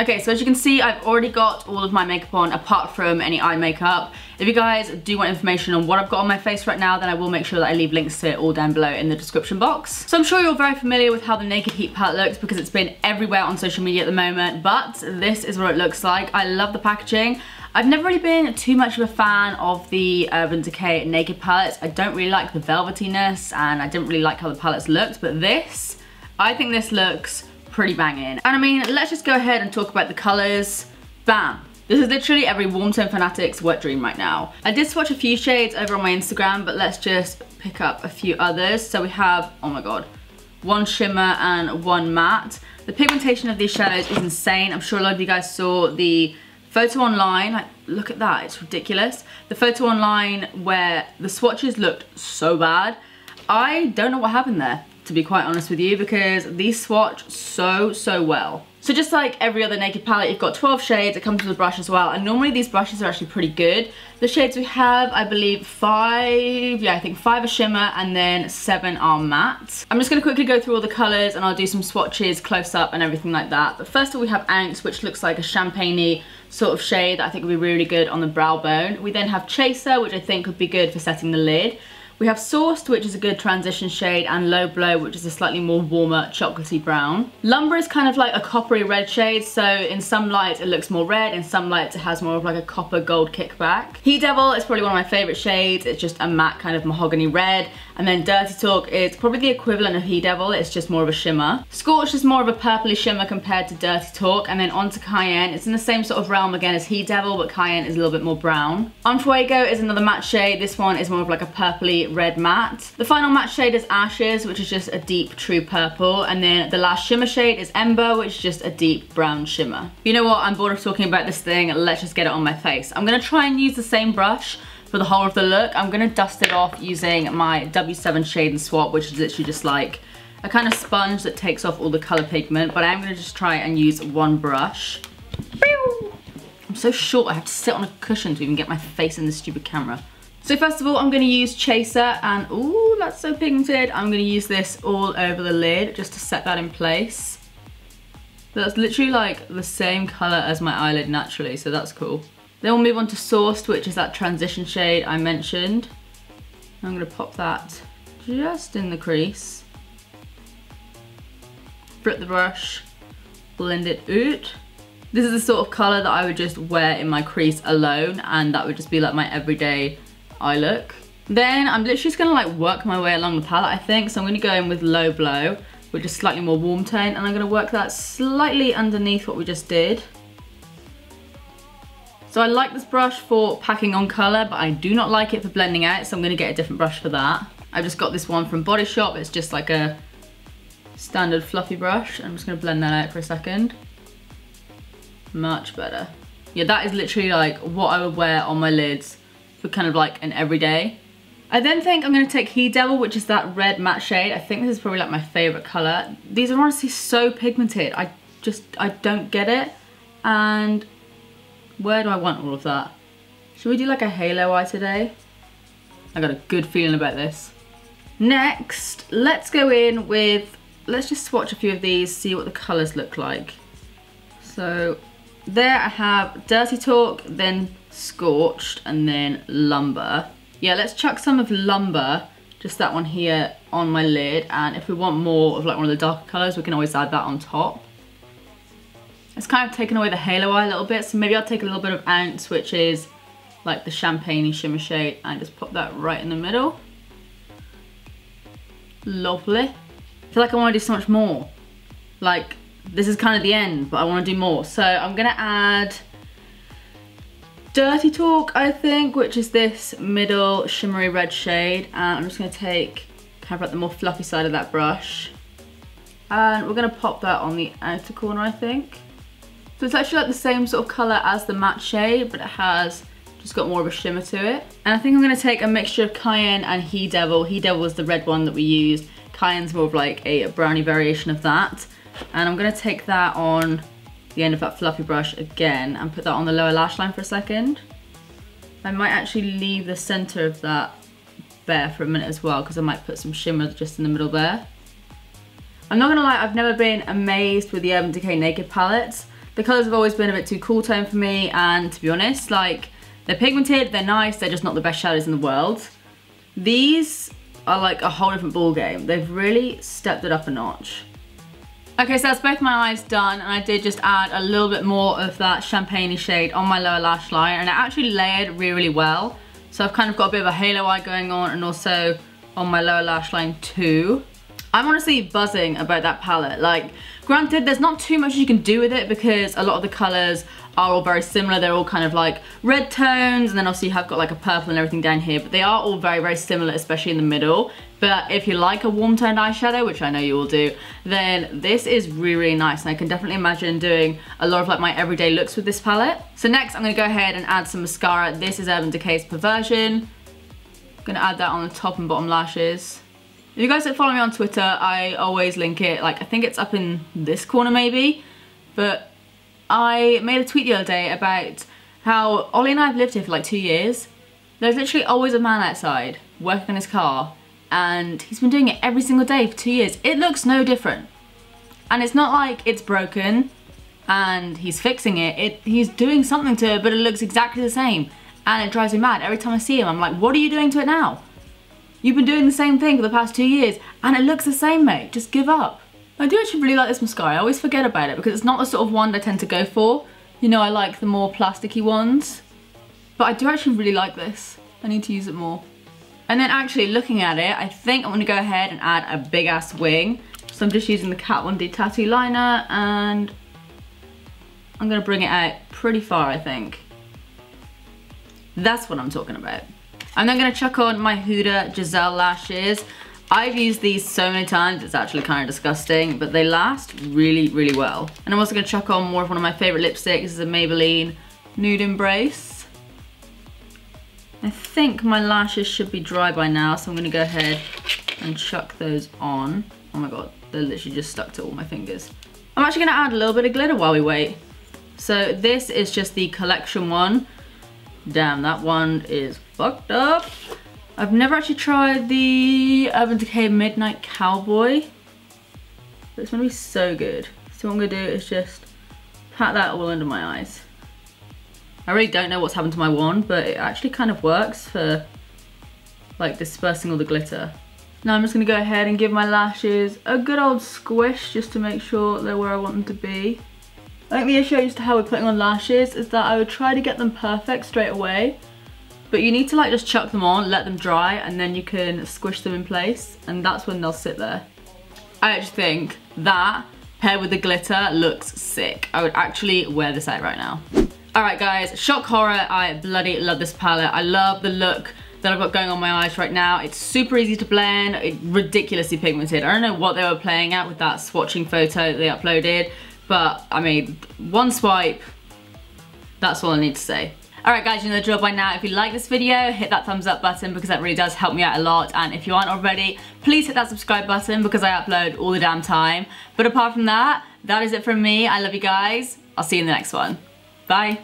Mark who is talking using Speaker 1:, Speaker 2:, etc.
Speaker 1: Okay, so as you can see, I've already got all of my makeup on apart from any eye makeup. If you guys do want information on what I've got on my face right now, then I will make sure that I leave links to it all down below in the description box. So I'm sure you're very familiar with how the Naked Heat palette looks because it's been everywhere on social media at the moment, but this is what it looks like. I love the packaging. I've never really been too much of a fan of the Urban Decay Naked palettes. I don't really like the velvetiness and I didn't really like how the palettes looked, but this, I think this looks pretty banging. And I mean, let's just go ahead and talk about the colors. Bam. This is literally every warm tone fanatic's wet dream right now. I did swatch a few shades over on my Instagram, but let's just pick up a few others. So we have, oh my god, one shimmer and one matte. The pigmentation of these shadows is insane. I'm sure a lot of you guys saw the photo online. Like, look at that, it's ridiculous. The photo online where the swatches looked so bad. I don't know what happened there, to be quite honest with you, because these swatch so well. So just like every other Naked palette, you've got 12 shades, it comes with a brush as well, and normally these brushes are actually pretty good. The shades we have, I believe 5, yeah, I think 5 are shimmer and then 7 are matte. I'm just gonna quickly go through all the colors and I'll do some swatches close up and everything like that. But first of all, we have Ounce, which looks like a champagne-y sort of shade that I think would be really good on the brow bone. We then have Chaser, which I think would be good for setting the lid. We have Sourced, which is a good transition shade, and Low Blow, which is a slightly more warmer chocolatey brown. Lumber is kind of like a coppery red shade, so in some lights it looks more red, in some lights it has more of like a copper gold kickback. Heat Devil is probably one of my favourite shades. It's just a matte kind of mahogany red. And then Dirty Talk is probably the equivalent of Heat Devil, it's just more of a shimmer. Scorched is more of a purpley shimmer compared to Dirty Talk, and then onto Cayenne. It's in the same sort of realm again as Heat Devil, but Cayenne is a little bit more brown. On Fuego is another matte shade. This one is more of like a purpley red matte. The final matte shade is Ashes, which is just a deep true purple, and then the last shimmer shade is Ember, which is just a deep brown shimmer. You know what, I'm bored of talking about this thing, let's just get it on my face. I'm gonna try and use the same brush for the whole of the look. I'm gonna dust it off using my W7 Shade and Swap, which is literally just like a kind of sponge that takes off all the color pigment, but I'm gonna just try and use one brush. I'm so short, I have to sit on a cushion to even get my face in this stupid camera. So first of all, I'm gonna use Chaser, and ooh, that's so pigmented. I'm gonna use this all over the lid just to set that in place. That's literally like the same color as my eyelid naturally, so that's cool. Then we'll move on to Sourced, which is that transition shade I mentioned. I'm gonna pop that just in the crease. Flip the brush, blend it out. This is the sort of color that I would just wear in my crease alone, and that would just be like my everyday eye look. Then I'm literally just gonna like work my way along the palette, I think. So I'm gonna go in with Low Blow, which is slightly more warm tone, and I'm gonna work that slightly underneath what we just did. So I like this brush for packing on colour, but I do not like it for blending out, so I'm going to get a different brush for that. I've just got this one from Body Shop. It's just like a standard fluffy brush. I'm just going to blend that out for a second. Much better. Yeah, that is literally like what I would wear on my lids for kind of like an everyday. I then think I'm going to take Heat Devil, which is that red matte shade. I think this is probably like my favourite colour. These are honestly so pigmented. I don't get it. And where do I want all of that? Should we do like a halo eye today? I got a good feeling about this. Next, let's go in with, let's just swatch a few of these, see what the colours look like. So there I have Dirty Talk, then Scorched, and then Lumber. Yeah, let's chuck some of Lumber, just that one here, on my lid, and if we want more of like one of the darker colours, we can always add that on top. It's kind of taken away the halo eye a little bit, so maybe I'll take a little bit of Ounce, which is like the champagne shimmer shade, and just put that right in the middle. Lovely. I feel like I want to do so much more. Like, this is kind of the end, but I want to do more. So I'm going to add Dirty Talk, I think, which is this middle shimmery red shade, and I'm just going to take kind of like the more fluffy side of that brush, and we're going to pop that on the outer corner, I think. So it's actually like the same sort of colour as the matte shade, but it has just got more of a shimmer to it. And I think I'm going to take a mixture of Cayenne and Heat Devil. Heat Devil was the red one that we used. Cayenne's more of like a brownie variation of that. And I'm going to take that on the end of that fluffy brush again and put that on the lower lash line for a second. I might actually leave the centre of that bare for a minute as well, because I might put some shimmer just in the middle there. I'm not going to lie, I've never been amazed with the Urban Decay Naked palettes. The colours have always been a bit too cool tone for me, and to be honest, like, they're pigmented, they're nice, they're just not the best shadows in the world. These are like a whole different ball game. They've really stepped it up a notch. Okay, so that's both my eyes done, and I did just add a little bit more of that champagne-y shade on my lower lash line, and it actually layered really, really well. So I've kind of got a bit of a halo eye going on, and also on my lower lash line too. I'm honestly buzzing about that palette. Like, granted, there's not too much you can do with it because a lot of the colours are all very similar. They're all kind of like red tones, and then obviously you have got like a purple and everything down here, but they are all very, very similar, especially in the middle. But if you like a warm toned eyeshadow, which I know you all do, then this is really, really nice, and I can definitely imagine doing a lot of like my everyday looks with this palette. So next I'm gonna go ahead and add some mascara. This is Urban Decay's Perversion. I'm gonna add that on the top and bottom lashes. If you guys don't follow me on Twitter, I always link it. Like, I think it's up in this corner maybe, but I made a tweet the other day about how Ollie and I have lived here for like 2 years. There's literally always a man outside working on his car, and he's been doing it every single day for 2 years. It looks no different. And it's not like it's broken and he's fixing it. He's doing something to it, but it looks exactly the same. And it drives me mad. Every time I see him, I'm like, what are you doing to it now? You've been doing the same thing for the past 2 years and it looks the same, mate. Just give up. I do actually really like this mascara. I always forget about it because it's not the sort of one I tend to go for. You know, I like the more plasticky ones. But I do actually really like this. I need to use it more. And then actually looking at it, I think I'm gonna go ahead and add a big ass wing. So I'm just using the Kat Von D tattoo liner, and I'm gonna bring it out pretty far, I think. That's what I'm talking about. I'm then gonna chuck on my Huda Giselle lashes. I've used these so many times, it's actually kind of disgusting, but they last really, really well. And I'm also gonna chuck on more of one of my favorite lipsticks. This is a Maybelline Nude Embrace. I think my lashes should be dry by now, so I'm gonna go ahead and chuck those on. Oh my god, they're literally just stuck to all my fingers. I'm actually gonna add a little bit of glitter while we wait. So this is just the collection one. Damn, that one is fucked up. I've never actually tried the Urban Decay Midnight Cowboy, but it's gonna be so good. So what I'm gonna do is just pat that all under my eyes. I really don't know what's happened to my wand, but it actually kind of works for like dispersing all the glitter. Now I'm just gonna go ahead and give my lashes a good old squish just to make sure they're where I want them to be. I think the issue I used to have with putting on lashes is that I would try to get them perfect straight away, but you need to like just chuck them on, let them dry, and then you can squish them in place, and that's when they'll sit there. I actually think that paired with the glitter looks sick. I would actually wear this out right now. Alright guys, shock horror, I bloody love this palette. I love the look that I've got going on my eyes right now. It's super easy to blend, it's ridiculously pigmented. I don't know what they were playing at with that swatching photo that they uploaded, but I mean, one swipe, that's all I need to say. Alright guys, you know the drill by now. If you like this video, hit that thumbs up button because that really does help me out a lot. And if you aren't already, please hit that subscribe button because I upload all the damn time. But apart from that, that is it from me. I love you guys. I'll see you in the next one. Bye.